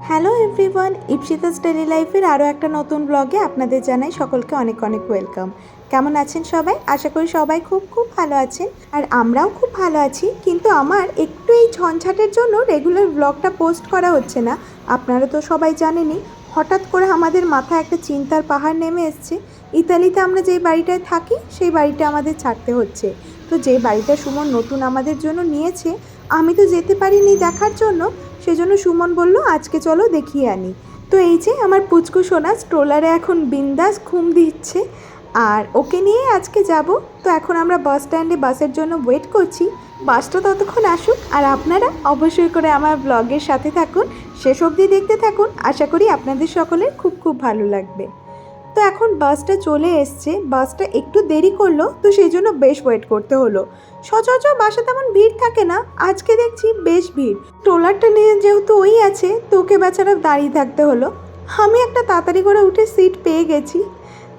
Hello everyone, Ipsita's daily লাইফের আরও একটা নতুন ব্লগে আপনাদের জানাই সকলকে অনেক অনেক ওয়েলকাম। কেমন আছেন সবাই? আশা করি সবাই খুব খুব ভালো আছেন, আর আমরাও খুব ভালো আছি। কিন্তু আমার একটু এই ঝঞ্ঝাটের জন্য রেগুলার ব্লগটা পোস্ট করা হচ্ছে না। আপনারা তো সবাই জানেনই, হঠাৎ করে আমাদের মাথায় একটা চিন্তার পাহাড় নেমে এসছে। ইতালিতে আমরা যেই বাড়িটায় থাকি সেই বাড়িটা আমাদের ছাড়তে হচ্ছে। তো যে বাড়িটা সুমন নতুন আমাদের জন্য নিয়েছে, আমি তো যেতে পারিনি দেখার জন্য। সেজন্য সুমন বলল আজকে চলো দেখিয়ে আনি। তো এই যে আমার পুচকু সোনা স্ট্রোলারে এখন বিন্দাস ঘুম দিচ্ছে, আর ওকে নিয়ে আজকে যাব। তো এখন আমরা বাস স্ট্যান্ডে বাসের জন্য ওয়েট করছি। বাসটা ততক্ষণ আসুক, আর আপনারা অবশ্যই করে আমার ব্লগের সাথে থাকুন, শেষ অবধি দেখতে থাকুন। আশা করি আপনাদের সকলের খুব খুব ভালো লাগবে। তো এখন বাসটা চলে এসছে, বাসটা একটু দেরি করলো, তো সেই জন্য বেশ ওয়েট করতে হলো। সচরাচর বাসে তেমন ভিড় থাকে না, আজকে দেখছি বেশ ভিড়। ট্রলারটা নিয়ে যেহেতু ওই আছে, তো ওকে বেচারা দাঁড়িয়ে থাকতে হলো। আমি একটা তাড়াতাড়ি করে উঠে সিট পেয়ে গেছি,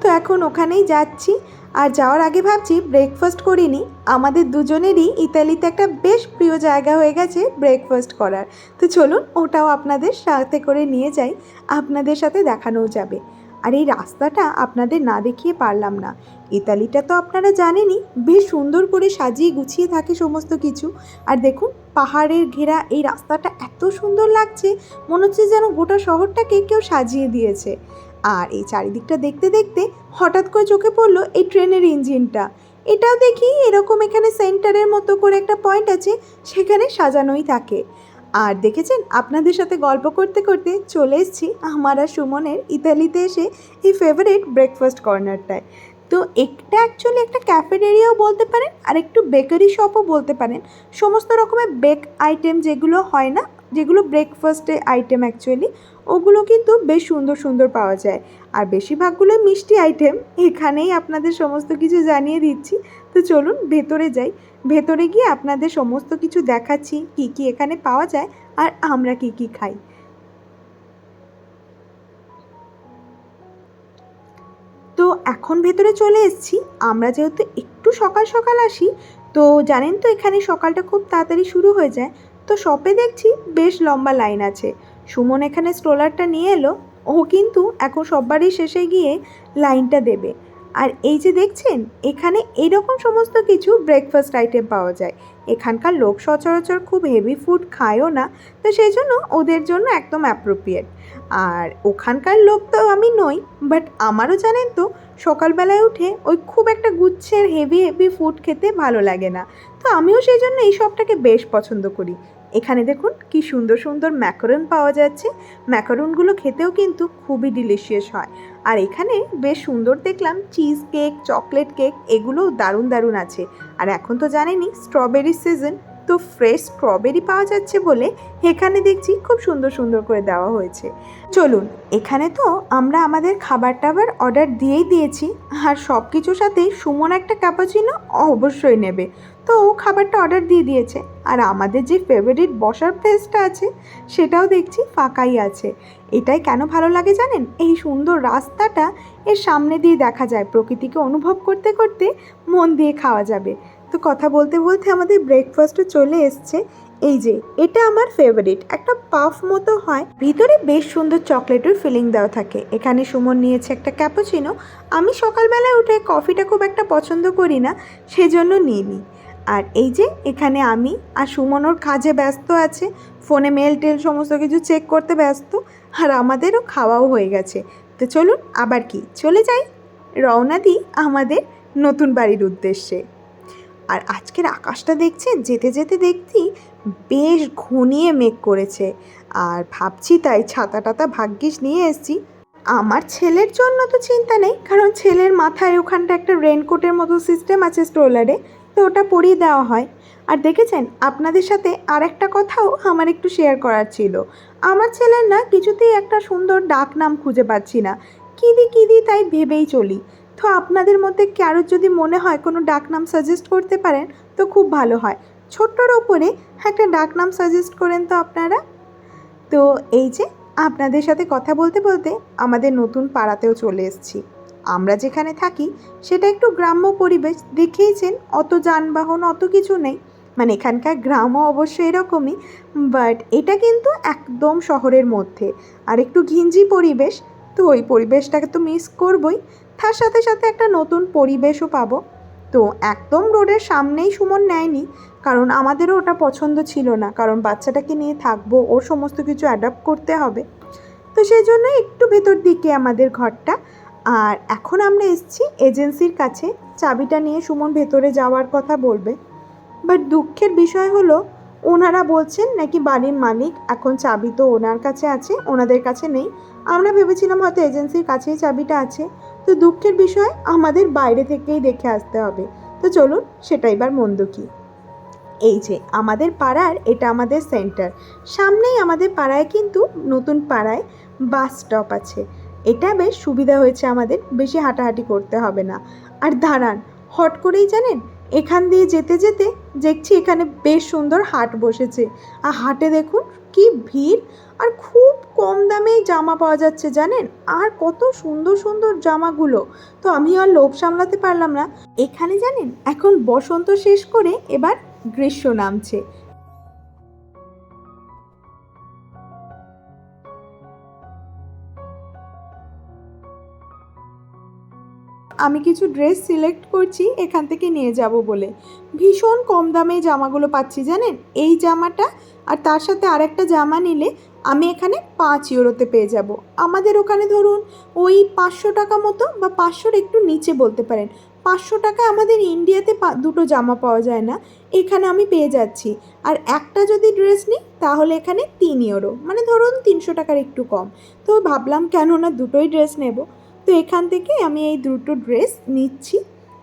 তো এখন ওখানেই যাচ্ছি। আর যাওয়ার আগে ভাবছি ব্রেকফাস্ট করিনি। আমাদের দুজনেরই ইতালিতে একটা বেশ প্রিয় জায়গা হয়ে গেছে ব্রেকফাস্ট করার। তো চলুন ওটাও আপনাদের সাথে করে নিয়ে যাই, আপনাদের সাথে দেখানোও যাবে। আর এই রাস্তাটা আপনাদের না দেখিয়ে পারলাম না। ইতালিটা তো আপনারা জানেনই, বেশ সুন্দর করে সাজিয়ে গুছিয়ে থাকে সমস্ত কিছু। আর দেখুন পাহাড়ের ঘেরা এই রাস্তাটা এত সুন্দর লাগছে, মনে হচ্ছে যেন গোটা শহরটাকে কেউ সাজিয়ে দিয়েছে। আর এই চারিদিকটা দেখতে দেখতে হঠাৎ করে চোখে পড়লো এই ট্রেনের ইঞ্জিনটা। এটাও দেখি এরকম এখানে সেন্টারের মতো করে একটা পয়েন্ট আছে, সেখানে সাজানোই থাকে। আর দেখেছেন, আপনাদের সাথে গল্প করতে করতে চলে এসেছি আমার আর সুমনের ইতালিতে এসে এই ফেভারিট ব্রেকফাস্ট কর্নারটায়। তো এটা অ্যাকচুয়ালি একটা ক্যাফেটেরিয়াও বলতে পারেন, আর একটু বেকারি শপও বলতে পারেন। সমস্ত রকমের বেক আইটেম যেগুলো হয় না, যেগুলো ব্রেকফাস্টে আইটেম অ্যাকচুয়ালি, ওগুলো কিন্তু বেশ সুন্দর সুন্দর পাওয়া যায়। আর বেশিরভাগগুলো মিষ্টি আইটেম। এখানেই আপনাদের সমস্ত কিছু জানিয়ে দিচ্ছি। তো চলুন ভেতরে যাই, ভেতরে গিয়ে আপনাদের সমস্ত কিছু দেখাচ্ছি কি কি এখানে পাওয়া যায় আর আমরা কি কি খাই। তো এখন ভেতরে চলে এসেছি। আমরা যেহেতু একটু সকাল সকাল আসি, তো জানেন তো এখানে সকালটা খুব তাড়াতাড়ি শুরু হয়ে যায়। তো শপে দেখছি বেশ লম্বা লাইন আছে। সুমন এখানে স্ট্রোলারটা নিয়ে এলো, ও কিন্তু এখন সববারই শেষে গিয়ে লাইনটা দেবে। আর এই যে দেখছেন, এখানে এইরকম সমস্ত কিছু ব্রেকফাস্ট আইটেম পাওয়া যায়। এখানকার লোক সচরাচর খুব হেভি ফুড খায়ও না, তো সেই জন্য ওদের জন্য একদম অ্যাপ্রোপ্রিয়েট। আর ওখানকার লোক তো আমি নই, বাট আমারও জানেন তো সকালবেলায় উঠে ওই খুব একটা গুচ্ছের হেভি হেভি ফুড খেতে ভালো লাগে না। তো আমিও সেই জন্য এই সবটাকে বেশ পছন্দ করি। এখানে দেখুন কি সুন্দর সুন্দর ম্যাকারন পাওয়া যাচ্ছে। ম্যাকারনগুলো খেতেও কিন্তু খুবই ডিলিশিয়াস হয়। আর এখানে বেশ সুন্দর দেখলাম চিজ কেক, চকলেট কেক, এগুলোও দারুণ দারুণ আছে। আর এখন তো জানেনই স্ট্রবেরি সিজন, তো ফ্রেশ স্ট্রবেরি পাওয়া যাচ্ছে বলে এখানে দেখছি খুব সুন্দর সুন্দর করে দেওয়া হয়েছে। চলুন, এখানে তো আমরা আমাদের খাবার টাবার অর্ডার দিয়েই দিয়েছি, আর সব কিছুর সাথেই সুমন একটা ক্যাপাচিনো অবশ্যই নেবে। তো ও খাবারটা অর্ডার দিয়ে দিয়েছে। আর আমাদের যে ফেভারিট বসার প্লেসটা আছে, সেটাও দেখছি ফাঁকাই আছে। এটাই কেন ভালো লাগে জানেন, এই সুন্দর রাস্তাটা এর সামনে দিয়ে দেখা যায়, প্রকৃতিকে অনুভব করতে করতে মন দিয়ে খাওয়া যাবে। তো কথা বলতে বলতে আমাদের ব্রেকফাস্টও চলে এসছে। এই যে এটা আমার ফেভারিট, একটা পাফ মতো হয়, ভিতরে বেশ সুন্দর চকলেটের ফিলিং দেওয়া থাকে। এখানে সুমন নিয়েছে একটা ক্যাপুচিনো। আমি সকালবেলায় উঠে কফিটা খুব একটা পছন্দ করি না, সেজন্য নিইনি। আর এই যে এখানে আমি আর সুমন ওর কাজে ব্যস্ত আছে, ফোনে মেল টেল সমস্ত কিছু চেক করতে ব্যস্ত। আর আমাদেরও খাওয়াও হয়ে গেছে। তো চলুন আবার কি চলে যাই, রওনা দিই আমাদের নতুন বাড়ির উদ্দেশ্যে। আর আজকের আকাশটা দেখছেন, যেতে যেতে দেখছি বেশ ঘনিয়ে মেঘ করেছে। আর ভাবছি তাই ছাতা টাতা ভাগ্যিস নিয়ে এসেছি। আমার ছেলের জন্য তো চিন্তা নেই, কারণ ছেলের মাথায় ওখানটা একটা রেনকোটের মতো সিস্টেম আছে স্ট্রোলারে, তো ওটা পরিয়ে দেওয়া হয়। আর দেখেছেন, আপনাদের সাথে আর একটা কথাও আমার একটু শেয়ার করার ছিল। আমার ছেলের না কিছুতেই একটা সুন্দর ডাক নাম খুঁজে পাচ্ছি না, কিদি তাই ভেবেই চলি। তো আপনাদের মধ্যে কারোর যদি মনে হয় কোনো ডাকনাম সাজেস্ট করতে পারেন তো খুব ভালো হয়। ছোট্টর ওপরে একটা ডাকনাম সাজেস্ট করেন তো আপনারা। তো এই যে আপনাদের সাথে কথা বলতে বলতে আমাদের নতুন পাড়াতেও চলে এসেছি। আমরা যেখানে থাকি সেটা একটু গ্রাম্য পরিবেশ, দেখেইছেন অত যানবাহন অত কিছু নেই। মানে এখানকার গ্রামও অবশ্য এরকমই, বাট এটা কিন্তু একদম শহরের মধ্যে আর একটু ঘিঞ্জি পরিবেশ। তো ওই পরিবেশটাকে তো মিস করবই, তার সাথে সাথে একটা নতুন পরিবেশও পাবো। তো একদম রোডের সামনেই সুমন নেয়নি, কারণ আমাদেরও ওটা পছন্দ ছিল না, কারণ বাচ্চাটাকে নিয়ে থাকবো, ওর সমস্ত কিছু অ্যাডাপ্ট করতে হবে। তো সেই জন্য একটু ভেতর দিকে আমাদের ঘরটা। আর এখন আমরা এসেছি এজেন্সির কাছে, চাবিটা নিয়ে সুমন ভেতরে যাওয়ার কথা বলবে। বাট দুঃখের বিষয় হলো ওনারা বলছেন নাকি বাড়ির মালিক, এখন চাবি তো ওনার কাছে আছে, ওনাদের কাছে নেই। আমরা ভেবেছিলাম হয়তো এজেন্সির কাছেই চাবিটা আছে। তো দুঃখের বিষয় আমাদের বাইরে থেকেই দেখে আসতে হবে। তো চলুন সেটা এবার মন্দ কি। এই যে আমাদের পাড়ার, এটা আমাদের সেন্টার, সামনেই আমাদের পাড়ায় কিন্তু নতুন পাড়ায় বাস স্টপ আছে। এটা বেশ সুবিধা হয়েছে আমাদের, বেশি হাঁটাহাঁটি করতে হবে না। আর দাঁড়ান, হট করেই জানেন এখান দিয়ে যেতে যেতে দেখছি এখানে বেশ সুন্দর হাট বসেছে। আর হাটে দেখুন কি ভিড়, আর খুব কম দামেই জামা পাওয়া যাচ্ছে জানেন, আর কত সুন্দর সুন্দর জামাগুলো। তো আমি আর লোভ সামলাতে পারলাম না। এখানে জানেন এখন বসন্ত শেষ করে এবার গ্রীষ্ম নামছে। আমি কিছু ড্রেস সিলেক্ট করছি এখান থেকে নিয়ে যাব বলে। ভীষণ কম দামে জামাগুলো পাচ্ছি জানেন। এই জামাটা আর তার সাথে আরেকটা জামা নিলে আমি এখানে 5 ইউরোতে পেয়ে যাব। আমাদের ওখানে ধরুন ওই 500 টাকা মতো, বা 500-র একটু নিচে বলতে পারেন। 500 টাকা আমাদের ইন্ডিয়াতে দুটো জামা পাওয়া যায় না, এখানে আমি পেয়ে যাচ্ছি। আর একটা যদি ড্রেস নিই তাহলে এখানে 3 ইউরো, মানে ধরুন 300 টাকার একটু কম। তো ভাবলাম কেন না দুটোই ড্রেস নেব। তো এখান থেকে আমি এই দুটো ড্রেস নিচ্ছি।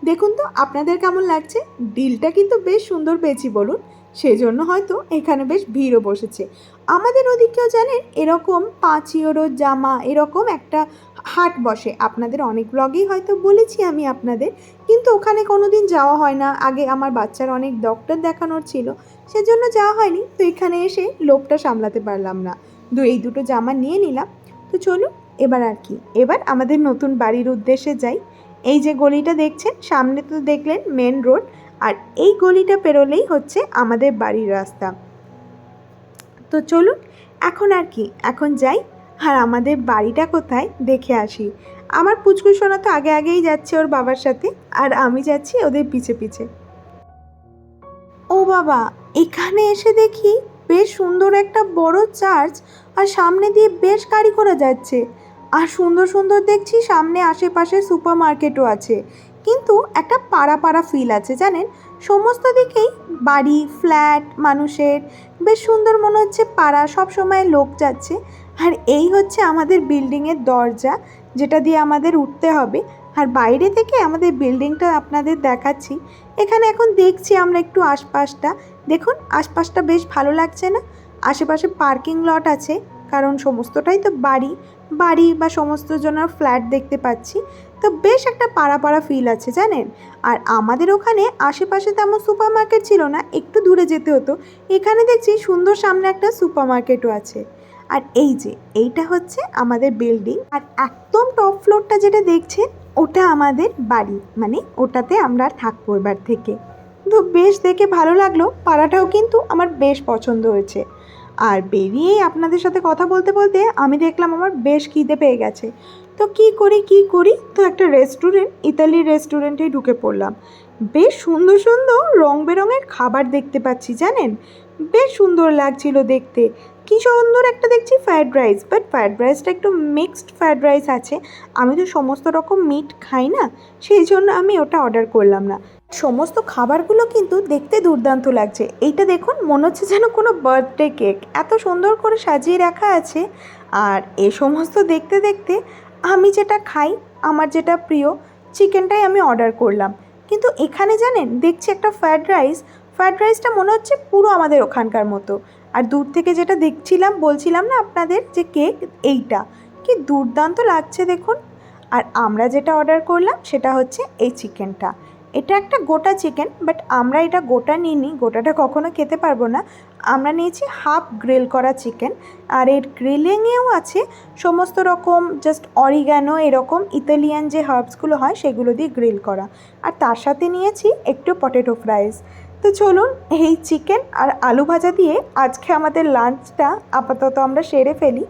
দেখুন তো আপনাদের কেমন লাগছে। ডিলটা কিন্তু বেশ সুন্দর পেয়েছি বলুন, সেই জন্য হয়তো এখানে বেশ ভিড়ও বসেছে। আমাদের ওদিকেও জানেন এরকম 5 ইউরো জামা এরকম একটা হাট বসে, আপনাদের অনেক ব্লগেই হয়তো বলেছি আমি আপনাদের, কিন্তু ওখানে কোনো দিন যাওয়া হয় না। আগে আমার বাচ্চার অনেক ডক্টর দেখানোর ছিল, সেজন্য যাওয়া হয়নি। তো এখানে এসে লোভটা সামলাতে পারলাম না, এই দুটো জামা নিয়ে নিলাম। তো চলুন এবার আর কি, এবার আমাদের নতুন বাড়ির উদ্দেশ্যে যাই। এই যে গলিটা দেখছেন সামনে, তো দেখলেন মেন রোড, আর এই গলিটা পেরোলেই হচ্ছে আমাদের বাড়ির রাস্তা। তো চলুন এখন আর কি, এখন যাই আর আমাদের বাড়িটা কোথায় দেখে আসি। আমার পুচকু সোনা তো আগে আগেই যাচ্ছে ওর বাবার সাথে, আর আমি যাচ্ছি ওদের পিছে পিছে। ও বাবা, এখানে এসে দেখি বেশ সুন্দর একটা বড় চার্চ, আর সামনে দিয়ে বেশ গাড়ি ঘোড়া যাচ্ছে। আর সুন্দর সুন্দর দেখছি সামনে আশেপাশে সুপার মার্কেটও আছে, কিন্তু একটা পাড়া পাড়া ফিল আছে জানেন। সমস্ত দিকেই বাড়ি, ফ্ল্যাট, মানুষের, বেশ সুন্দর মনে হচ্ছে পাড়া, সব সময় লোক যাচ্ছে। আর এই হচ্ছে আমাদের বিল্ডিংয়ের দরজা, যেটা দিয়ে আমাদের উঠতে হবে। আর বাইরে থেকে আমাদের বিল্ডিংটা আপনাদের দেখাচ্ছি। এখানে এখন দেখছি আমরা একটু আশপাশটা, দেখুন আশপাশটা বেশ ভালো লাগছে না। আশেপাশে পার্কিং লট আছে, কারণ সমস্তটাই তো বাড়ি বাড়ি বা সমস্ত জনের ফ্ল্যাট দেখতে পাচ্ছি। তো বেশ একটা পাড়া পাড়া ফিল আছে জানেন। আর আমাদের ওখানে আশেপাশে তেমন সুপার মার্কেট ছিল না, একটু দূরে যেতে হতো। এখানে দেখছি সুন্দর সামনে একটা সুপার মার্কেটও আছে। আর এই যে এইটা হচ্ছে আমাদের বিল্ডিং, আর একদম টপ ফ্লোরটা যেটা দেখছেন ওটা আমাদের বাড়ি, মানে ওটাতে আমরা থাকবো এবার থেকে। তো বেশ দেখে ভালো লাগলো, পাড়াটাও কিন্তু আমার বেশ পছন্দ হয়েছে। আর বেরিয়েই আপনাদের সাথে কথা বলতে বলতে আমি দেখলাম আমার বেশ খিদে পেয়ে গেছে। তো কি করি, তো একটা রেস্টুরেন্ট, ইতালির রেস্টুরেন্টেই ঢুকে পড়লাম। বেশ সুন্দর সুন্দর রং বেরঙের খাবার দেখতে পাচ্ছি জানেন, বেশ সুন্দর লাগছিল দেখতে। কী সুন্দর একটা দেখছি ফ্রায়েড রাইস, বাট ফ্রায়েড রাইসটা একটু মিক্সড ফ্রায়েড রাইস আছে। আমি তো সমস্ত রকম মিট খাই না, সেই জন্য আমি ওটা অর্ডার করলাম না। সমস্ত খাবারগুলো কিন্তু দেখতে দুর্দান্ত লাগছে। এইটা দেখুন মনে হচ্ছে যেন কোনো বার্থডে কেক, এত সুন্দর করে সাজিয়ে রাখা আছে। আর এ সমস্ত দেখতে দেখতে আমি যেটা খাই, আমার যেটা প্রিয় চিকেনটাই আমি অর্ডার করলাম। কিন্তু এখানে জানেন দেখছি একটা ফ্রায়েড রাইসটা মনে হচ্ছে পুরো আমাদের ওখানকার মতো। আর দূর থেকে যেটা দেখছিলাম, বলছিলাম না আপনাদের যে কেক, এইটা কি দুর্দান্ত লাগছে দেখুন। আর আমরা যেটা অর্ডার করলাম সেটা হচ্ছে এই চিকেনটা। এটা একটা গোটা চিকেন, বাট আমরা এটা গোটা নিইনি, গোটাটা কখনো খেতে পারবো না। আমরা নিয়েছি হাফ গ্রিল করা চিকেন। আর এর গ্রিলিংয়েও আছে সমস্ত রকম জাস্ট অরিগ্যানো, এরকম ইতালিয়ান যে হার্বসগুলো হয় সেগুলো দিয়ে গ্রিল করা। আর তার সাথে নিয়েছি একটু পটেটো ফ্রাইস। তো চলুন এই চিকেন আর আলু ভাজা দিয়ে আজকে আমাদের লাঞ্চটা আপাতত আমরা সেরে ফেলি।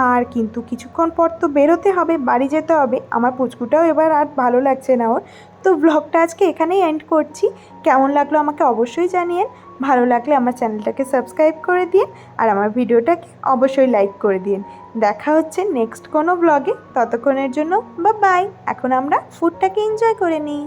আর কিন্তু কিছুক্ষণ পর তো বেরোতে হবে, বাড়ি যেতে হবে। আমার পুচকুটাও এবার আর ভালো লাগছে না ওর। তো ব্লগটা আজকে এখানেই এন্ড করছি। কেমন লাগলো আমাকে অবশ্যই জানিয়েন। ভালো লাগলে আমার চ্যানেলটাকে সাবস্ক্রাইব করে দিন আর আমার ভিডিওটাকে অবশ্যই লাইক করে দিন। দেখা হচ্ছে নেক্সট কোনো ব্লগে। ততক্ষণের জন্য বাই। এখন আমরা ফুডটাকে এনজয় করে নিই।